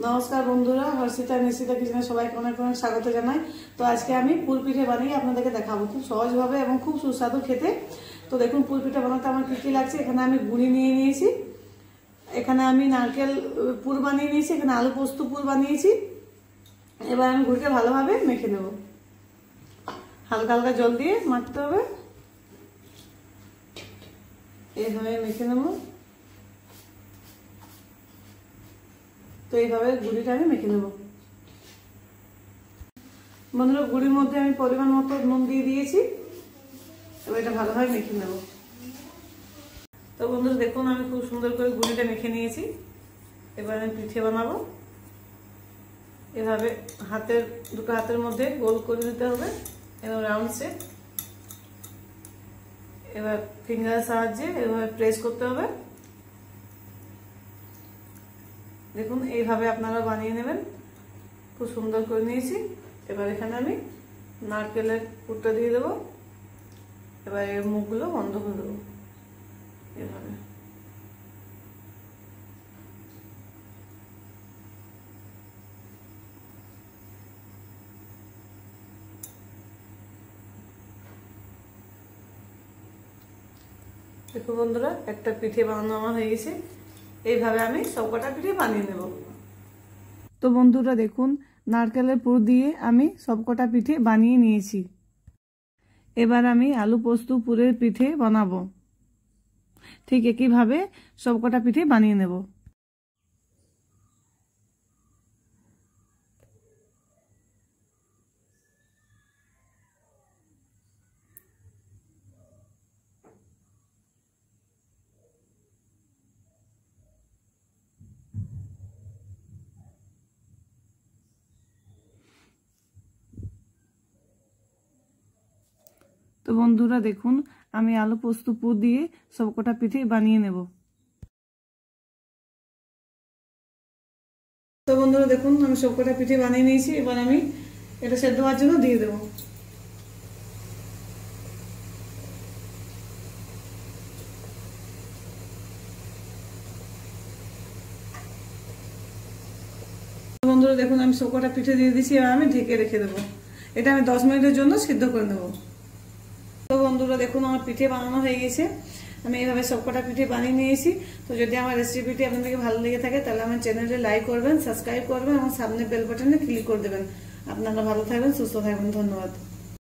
নমস্কার বন্ধুরা, হর্ষিতা নিশ্চিতা কিচেনে সবাইকে অনেক অনেক স্বাগত জানাই। তো আজকে আমি পুর পিঠে বানিয়ে আপনাদেরকে দেখাবো খুব সহজভাবে এবং খুব সুস্বাদু খেতে। তো দেখুন পুর পিঠে বানাতে আমার কী কী লাগছে। এখানে আমি গুঁড়ি নিয়ে নিয়েছি, এখানে আমি নারকেল পুর বানিয়ে নিয়েছি, এখানে আলু পোস্ত পুর বানিয়েছি। এবার আমি গুঁড়িটা ভালোভাবে মেখে নেব, হালকা হালকা জল দিয়ে মাখতে হবে, এইভাবে মেখে নেব। তো এইভাবে গুঁড়িটা আমি মেখে নেব। বন্ধুরা, গুঁড়ির মধ্যে আমি পরিমাণ মতো নুন দিয়ে দিয়েছি, এবার এটা ভালোভাবে মেখে নেব। তো বন্ধুরা দেখুন, আমি খুব সুন্দর করে গুঁড়িটা মেখে নিয়েছি। এবার আমি পিঠে বানাবো। এভাবে দুটো হাতের মধ্যে গোল করে নিতে হবে, এবং রাউন্ড শেপ। এবার ফিঙ্গারের সাহায্যে এভাবে প্রেস করতে হবে। দেখুন এইভাবে আপনারা বানিয়ে নেবেন। খুব সুন্দর করে নিয়েছি। এবার এখানে আমি নারকেলের পুরটা দিয়ে দেবো। এবার এর মুখগুলো বন্ধ করে দেবো এভাবে। দেখো বন্ধুরা, একটা পিঠে বানানো আমার হয়ে গেছে। এইভাবে আমি সবকটা পিঠে বানিয়ে নেব। তো বন্ধুরা দেখুন, নারকেলের পুর দিয়ে আমি সবকটা পিঠে বানিয়ে নিয়েছি। এবার আমি আলু পোস্ত পুরের পিঠে বানাবো। ঠিক একইভাবে সবকটা পিঠে বানিয়ে নেব। তো বন্ধুরা দেখুন, আমি আলু পোস্ত পুর দিয়ে সবকটা পিঠে বানিয়ে নেব। তো বন্ধুরা দেখুন, আমি সবকটা পিঠে বানিয়ে নিয়েছি। এবার আমি এটা সেদ্ধ হওয়ার জন্য দিয়ে দেবো। বন্ধুরা দেখুন, আমি সবকটা পিঠে দিয়ে দিয়েছি। এবার আমি ঢেকে রেখে দেবো। এটা আমি 10 মিনিটের জন্য সিদ্ধ করে নেব। তো বন্ধুরা দেখুন, আমার পিঠে বানানো হয়ে গেছে। আমি এইভাবে সবকটা পিঠে বানিয়ে নিয়েছি। তো যদি আমার রেসিপিটি আপনাদেরকে ভালো লেগে থাকে, তাহলে আমার চ্যানেলে লাইক করবেন, সাবস্ক্রাইব করবেন এবং সামনে বেল বাটনে ক্লিক করে দেবেন। আপনারা ভালো থাকবেন, সুস্থ থাকবেন। ধন্যবাদ।